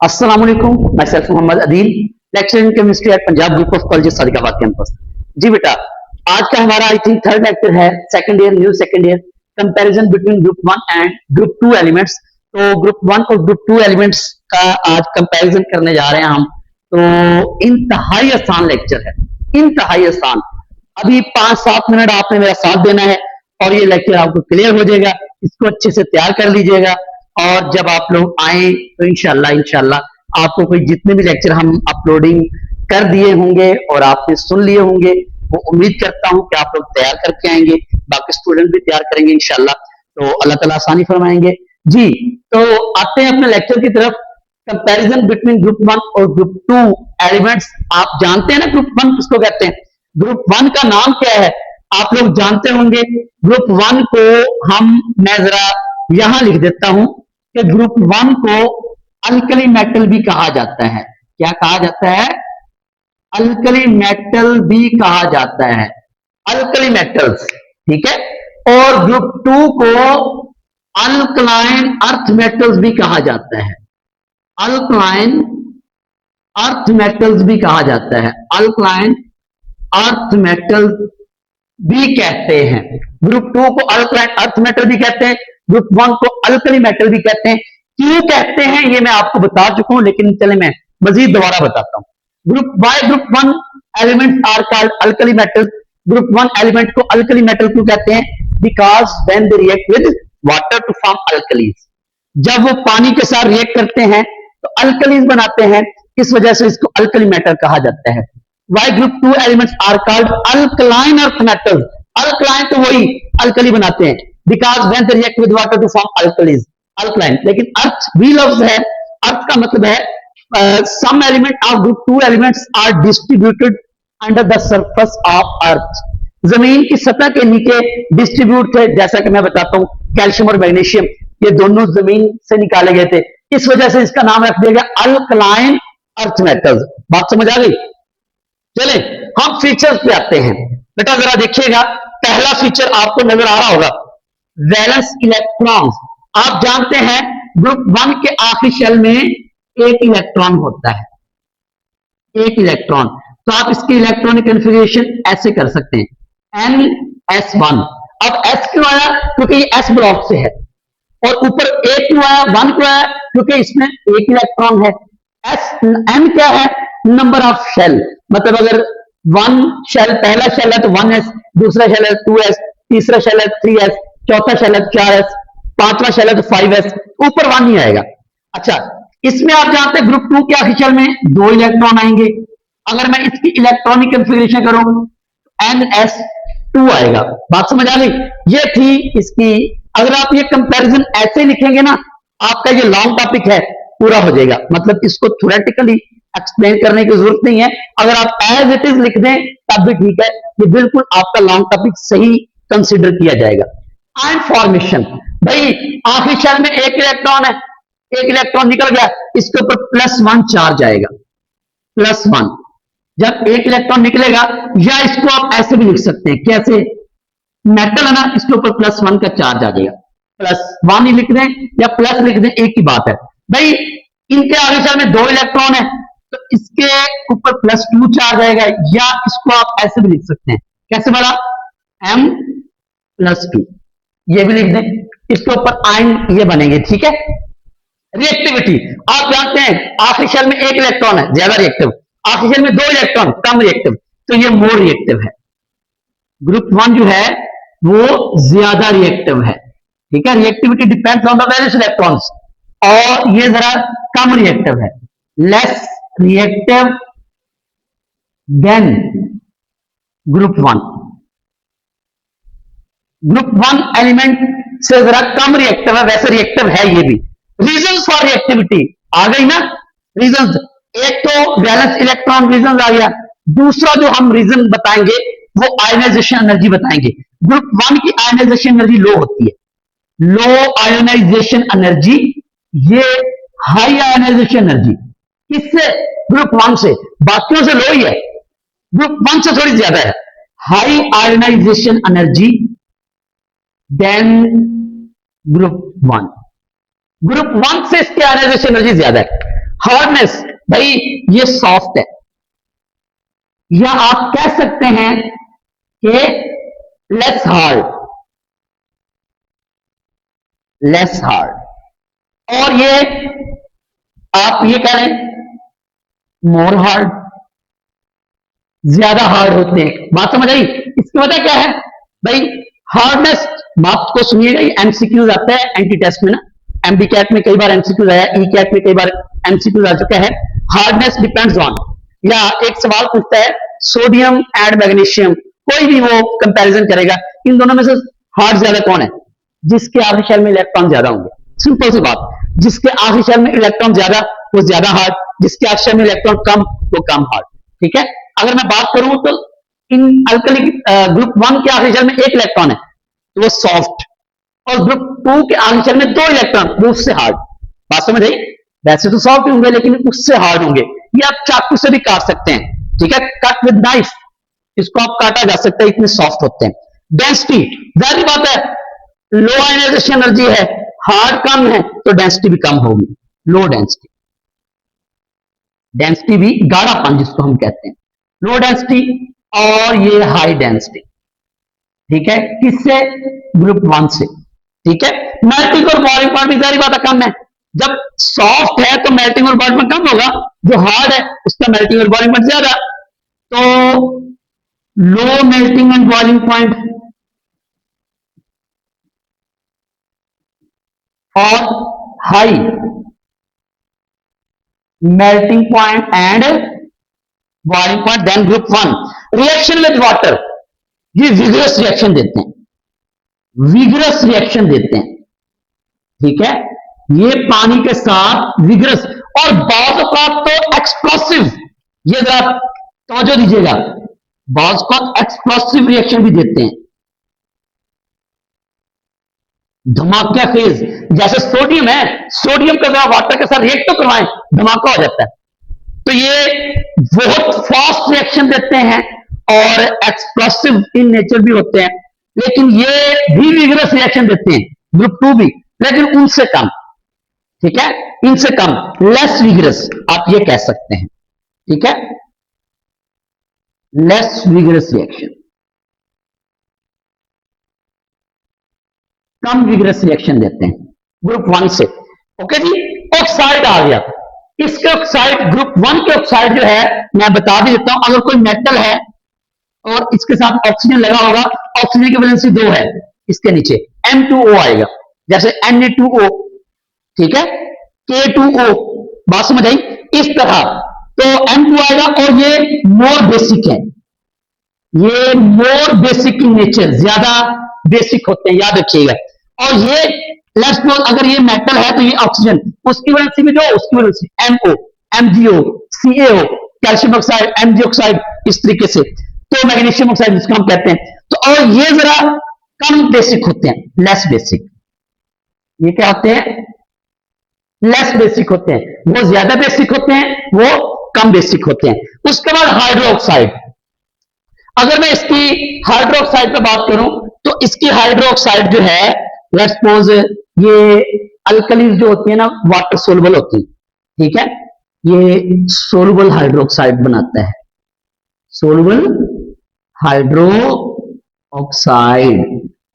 अस्सलाम वालेकुम, मैं self Mohammad Adeel, lecture in chemistry at Punjab group of college Sadiqabad campus. जी बेटा, आज का हमारा आई थिंक थर्ड लेक्चर है, second year, new second year, comparison between group one and group two elements. तो ग्रुप वन और ग्रुप टू एलिमेंट्स का आज कंपैरिजन करने जा रहे हैं हम। तो इंतहाई आसान लेक्चर है, इंतहाई आसान। अभी 5-7 मिनट आपने मेरा साथ देना है और ये लेक्चर आपको क्लियर हो जाएगा। इसको अच्छे से तैयार कर लीजिएगा और जब आप लोग आए तो इंशाल्लाह इंशाल्लाह आपको कोई जितने भी लेक्चर हम अपलोडिंग कर दिए होंगे और आपने सुन लिए होंगे, वो उम्मीद करता हूं कि आप लोग तैयार करके आएंगे, बाकी स्टूडेंट भी तैयार करेंगे इंशाल्लाह। तो अल्लाह ताला आसानी फरमाएंगे। जी, तो आते हैं अपने लेक्चर की तरफ। कंपैरिजन बिटवीन ग्रुप वन और ग्रुप टू एलिमेंट्स। आप जानते हैं ना ग्रुप वन किसको कहते हैं? ग्रुप वन का नाम क्या है आप लोग जानते होंगे। ग्रुप वन को मैं जरा यहां लिख देता हूं कि ग्रुप वन को अल्कली मेटल भी कहा जाता है। क्या कहा जाता है? अल्कली मेटल भी कहा जाता है, अल्कली मेटल्स, ठीक है। और ग्रुप टू को अल्कलाइन अर्थ मेटल्स भी कहा जाता है, अल्कलाइन अर्थ मेटल्स भी कहा जाता है, अल्कलाइन अर्थ मेटल भी कहते हैं। ग्रुप टू को अल्कलाइन अर्थ मेटल भी कहते हैं, ग्रुप वन को अल्कली मेटल भी कहते हैं। क्यों कहते हैं ये मैं आपको बता चुका हूं, लेकिन चले मैं मजीद दोबारा बताता हूं। Group one elements are called alkali metal. Group one element को अल्कली मेटल क्यों कहते हैं? Because when they react with water to form alkalis, जब वो पानी के साथ रिएक्ट करते हैं तो अल्कलीज बनाते हैं, इस वजह से इसको अल्कली मेटल कहा जाता है। Why group two elements are called alkaline earth metal. Alkaline तो वही अल्कली बनाते हैं, because when they react with water to form alkalis, alkaline. लेकिन अर्थ भी लफ्ज है, अर्थ का मतलब है some element of group two elements are distributed under the surface of earth. जमीन की सतह के नीचे डिस्ट्रीब्यूट थे, जैसा कि मैं बताता हूं कैल्शियम और मैग्नीशियम ये दोनों जमीन से निकाले गए थे, इस वजह से इसका नाम रख दिया गया अल्कलाइन अर्थ मेटल्स। बात समझ आ गई? चले हम फीचर्स पे आते हैं। बेटा जरा देखिएगा, पहला फीचर आपको नजर आ रहा होगा, वैलेंस इलेक्ट्रॉन्स। आप जानते हैं ग्रुप वन के आखिरी शेल में एक इलेक्ट्रॉन होता है, एक इलेक्ट्रॉन। तो आप इसकी इलेक्ट्रॉनिक कन्फिगरेशन ऐसे कर सकते हैं, NS1। अब S क्यों आया? क्योंकि ये S ब्लॉक से है, और ऊपर A क्यों आया, 1 क्यों आया? क्योंकि इसमें एक इलेक्ट्रॉन है। N क्या है? Number of shell. मतलब अगर 1 शेल, पहला शेल है तो 1s, दूसरा शेल है 2s, तीसरा शेल है 3s, चौथा शेल है 4s, पांचवा शेल है तो 5s, ऊपर 1 ही आएगा। अच्छा, इसमें आप जानते हैं ग्रुप टू के आखिरी शेल में 2 इलेक्ट्रॉन आएंगे। अगर मैं इसकी इलेक्ट्रॉनिक कन्फिगरेशन करूं NS2 आएगा। बात समझ आ गई? ये थी इसकी। अगर आप ये कंपैरिजन ऐसे लिखेंगे ना, आपका ये लॉन्ग टॉपिक है पूरा हो जाएगा। मतलब इसको थ्योरेटिकली एक्सप्लेन करने की जरूरत नहीं है, अगर आप एज इट इज लिख दें तब भी ठीक है। ये बिल्कुल आपका लॉन्ग टॉपिक सही कंसिडर किया जाएगा। आयन फॉर्मेशन, भाई आखिरी शेल में एक इलेक्ट्रॉन है, एक इलेक्ट्रॉन निकल गया, इसके ऊपर +1 चार्ज आएगा, +1। जब एक इलेक्ट्रॉन निकलेगा, या इसको आप ऐसे भी लिख सकते हैं, कैसे? मेटल है ना, इसके ऊपर +1 का चार्ज आ जाएगा। +1 ही लिख दें या प्लस लिख दें, एक ही बात है। भाई इनके आगे शेल में 2 इलेक्ट्रॉन है तो इसके ऊपर +2 चार्ज आएगा, या इसको आप ऐसे भी लिख सकते हैं, कैसे बड़ा? M+2 ये भी लिख दें, इसके ऊपर आयन ये बनेंगे, ठीक है। रिएक्टिविटी, आप जानते हैं आखिरी शेल में एक इलेक्ट्रॉन है, ज्यादा रिएक्टिव, आखिरी शेल में 2 इलेक्ट्रॉन, कम रिएक्टिव, तो ये मोर रिएक्टिव है। ग्रुप वन जो है वो ज्यादा रिएक्टिव है, ठीक है। Reactivity depends on the valence electrons, और ये जरा कम रिएक्टिव है, less reactive than group one. Group one element से जरा कम रिएक्टिव है, वैसे रिएक्टिव है ये भी। रीजंस फॉर रिएक्टिविटी आ गई ना, रीजंस। एक तो वैलेंस इलेक्ट्रॉन रीजन आ गया, दूसरा जो हम रीजन बताएंगे वो आयोनाइजेशन एनर्जी बताएंगे। ग्रुप वन की आयोनाइजेशन एनर्जी लो होती है, लो आयोनाइजेशन एनर्जी, ये हाई आयोनाइजेशन एनर्जी। किससे? ग्रुप वन से, बाकियों से लो ही है, ग्रुप वन से थोड़ी ज्यादा है। High ionization energy than group one. Group one से इसकी आयोनाइजेशन एनर्जी ज्यादा है। हार्डनेस, भाई ये सॉफ्ट है, या आप कह सकते हैं कि लेस हार्ड, लेस हार्ड। और ये आप ये कह रहे हैं मोर हार्ड, ज्यादा हार्ड होते हैं। बात समझ आई? इसकी वजह क्या है भाई? हार्डनेस, बात को सुनिएगा, ये एमसीक्यूज आता है एंटी टेस्ट में ना, एमडी कैट में कई बार एमसीक्यूज आया, ई कैट में कई बार एमसीक्यूज आ चुका है। हार्डनेस डिपेंड्स ऑन, या एक सवाल पूछता है सोडियम एंड मैग्नीशियम, कोई भी वो कंपैरिजन करेगा, इन दोनों में से हार्ड ज्यादा कौन है? जिसके आखिरी शेल में इलेक्ट्रॉन ज्यादा होंगे, सिंपल सी बात। जिसके आखिरी शेल में इलेक्ट्रॉन ज्यादा वो ज्यादा हार्ड, जिसके आखिरी शेल में इलेक्ट्रॉन कम वो कम हार्ड। ठीक है, अगर मैं बात करूं तो इन अल्कली ग्रुप 1 के आखिरी शेल में एक इलेक्ट्रॉन है तो वो सॉफ्ट, और ग्रुप 2 के आखिरी शेल में 2 इलेक्ट्रॉन, वो उससे हार्ड। बात समझ आई? वैसे तो सॉफ्ट होंगे लेकिन उससे हार्ड होंगे। ये आप चाकू से भी काट सकते हैं, ठीक है, कट विद नाइफ, इसको आप काटा जा सकता है, इतने सॉफ्ट होते हैं। डेंसिटी, जाहिर बात है, लो आयनाइजेशन एनर्जी है, हार्ड कम है तो डेंसिटी भी कम होगी, लो डेंसिटी। डेंसिटी भी गाढ़ापन जिसको हम कहते हैं, लो डेंसिटी, और ये हाई डेंसिटी। ठीक है, किससे? ग्रुप 1 से। ठीक है, मेल्टिंग और बॉइलिंग पॉइंट भी जारी बात है कम है। जब सॉफ्ट है तो मेल्टिंग और बॉइलिंग पॉइंट कम होगा, जो हार्ड है उसका मेल्टिंग और बॉइलिंग पॉइंट ज्यादा। तो low melting and boiling point और high melting point and boiling point, then group 1 reaction with water, ये विगरस रिएक्शन देते हैं, विगरस रिएक्शन देते हैं। ठीक है, ये पानी के साथ विगरस, और बाज का तो एक्सप्लोसिव, ये जरा तवज्जो दीजिएगा, बाज का एक्सप्लोसिव रिएक्शन भी देते हैं, धमाका फेज। जैसे सोडियम है, सोडियम का जरा वाटर के साथ रिएक्ट तो करवाएं, धमाका हो जाता है। तो ये बहुत फास्ट रिएक्शन देते हैं और एक्सप्लोसिव इन नेचर भी होते हैं, लेकिन ये भी विगरस रिएक्शन देते हैं, ग्रुप 2 भी, लेकिन उनसे कम। ठीक है, इनसे कम, लेस विगरस आप ये कह सकते हैं। ठीक है, लेस विगरस रिएक्शन, कम विगरस रिएक्शन देते हैं ग्रुप 1 से। ओके जी, ऑक्साइड आ गया, इसके ऑक्साइड, ग्रुप 1 के ऑक्साइड जो है मैं बता भी देता हूं, अगर कोई मेटल है और इसके साथ ऑक्सीजन लगा होगा, ऑक्सीजन की वैलेंसी 2 है, इसके नीचे M2O आएगा, जैसे Na2O, ठीक है, K2O, बात समझ आई? इस तरह तो M2 आएगा, और ये मोर बेसिक है, ये मोर बेसिक इन नेचर, ज्यादा बेसिक होते हैं, याद रखिएगा। और ये लेट्स सपोज अगर ये मेटल है तो ये ऑक्सीजन, उसकी वैलेंसी भी जो, उसकी valency MO, MgO, CaO, calcium oxide, Mg oxide, इस तरीके से। तो मैग्नीशियम ऑक्साइड जिसको हम कहते हैं, तो और ये जरा कम बेसिक होते हैं, लेस बेसिक। ये क्या होते हैं? लेस बेसिक होते हैं, वो ज्यादा बेसिक होते हैं, वो कम बेसिक होते हैं। उसके बाद हाइड्रोक्साइड, अगर मैं इसकी हाइड्रोक्साइड पे बात करूं तो इसकी हाइड्रोक्साइड जो है, लेट्स सपोज ये अल्कलीज जो होती है ना, वाटर सोलुबल होती है, ठीक है, ये सोलुबल हाइड्रोक्साइड बनाता है, सोलुबल हाइड्रो ऑक्साइड।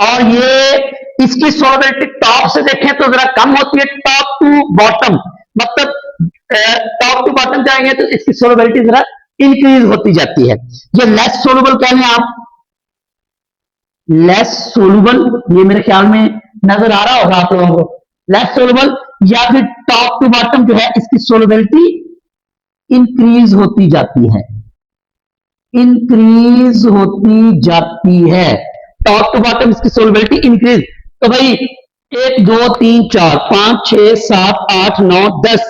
और ये इसकी सोलबिलिटी टॉप से देखें तो जरा कम होती है, टॉप टू बॉटम, मतलब टॉप टू बॉटम जाएंगे तो इसकी सोलबिलिटी जरा इंक्रीज होती जाती है। ये लेस सोलुबल कह लें आप, लेस सोलुबल, ये मेरे ख्याल में नजर आ रहा होगा आप लोगों को, लेस सोलुबल, या फिर टॉप टू बॉटम जो है इसकी सोलबिलिटी इंक्रीज होती जाती है, इंक्रीज होती जाती है, टॉप टू बॉटम इसकी सोलबिलिटी इंक्रीज। तो भाई 1 2 3 4 5 6 7 8 9 10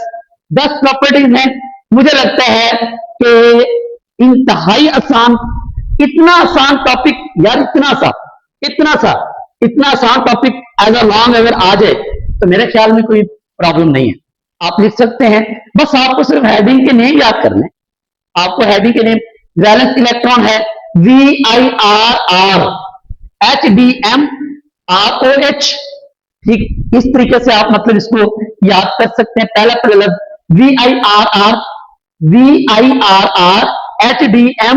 प्रॉपर्टीज हैं। मुझे लगता है कि इंतहाई आसान, इतना आसान टॉपिक यार, इतना आसान टॉपिक एज अ लॉन्ग अगर आ जाए तो मेरे ख्याल में कोई प्रॉब्लम नहीं है, आप लिख सकते हैं। बस आपको सिर्फ हेडिंग के नेम याद करने, आपको हेडिंग के नेम, वैलेंस इलेक्ट्रॉन है VIRR HDMROH, ठीक, इस तरीके से आप मतलब इसको याद कर सकते हैं। पहला प्रगलभ VIRR HDMROH,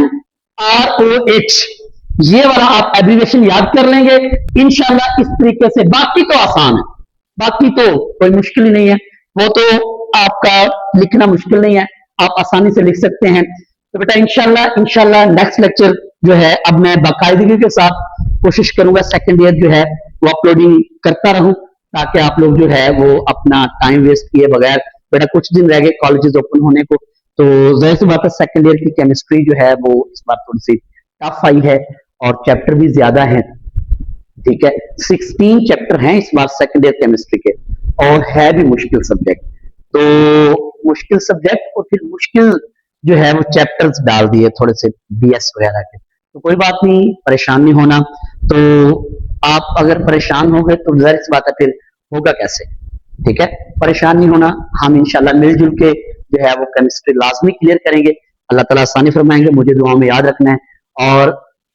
ये वाला आप एब्रीविएशन याद कर लेंगे इंशाल्लाह। इस तरीके से बाकी तो आसान है, बाकी तो कोई मुश्किल ही नहीं है, वो तो आपका लिखना मुश्किल नहीं है, आप आसानी से लिख सकते हैं। तो बेटा इंशाल्लाह नेक्स्ट लेक्चर जो है अब मैं बाकायदगी के साथ कोशिश करूंगा सेकंड ईयर जो है वो अपलोडिंग करता रहूं, ताकि आप लोग जो है वो अपना टाइम वेस्ट किए बगैर, बेटा कुछ दिन रह गए कॉलेजेस ओपन होने को, तो जाहिर सी बात है सेकंड ईयर की केमिस्ट्री जो है वो इस बार थोड़ी सी टफ आई है और चैप्टर भी ज्यादा है। ठीक है, 16 चैप्टर हैं इस बार सेकंड ईयर केमिस्ट्री के, और है भी मुश्किल सब्जेक्ट। तो मुश्किल सब्जेक्ट और फिर मुश्किल जो है वो चैप्टर्स डाल दिए थोड़े से बीएस वगैरह के, तो कोई बात नहीं, परेशान नहीं होना। तो आप अगर परेशान हो गए तो जाहिर सी बात है फिर होगा कैसे। ठीक है, परेशान नहीं होना, हम इंशाल्लाह मिलजुल के जो है वो केमिस्ट्री लाजमी क्लियर करेंगे। अल्लाह ताला आसानी फरमाएंगे, मुझे दुआ में याद रखना है। और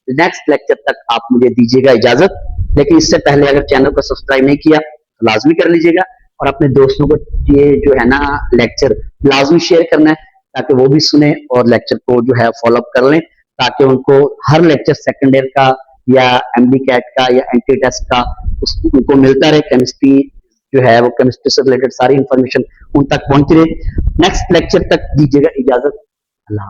नेक्स्ट लेक्चर तक आप मुझे दीजिएगा इजाजत, लेकिन इससे पहले अगर चैनल को सब्सक्राइब नहीं किया तो लाजमी कर लीजिएगा, और अपने दोस्तों को ये जो है ना लेक्चर लाजमी शेयर करना है, ताकि वो भी सुने और लेक्चर को जो है फॉलो अप कर लें, ताकि उनको हर लेक्चर सेकंड ईयर का या एमडी कैट का या एंटी टेस्ट का उनको मिलता रहे। केमिस्ट्री जो है वो केमिस्ट्री से रिलेटेड सारी इंफॉर्मेशन उन तक पहुंच रहे। नेक्स्ट लेक्चर तक दीजिएगा इजाजत। अल्लाह।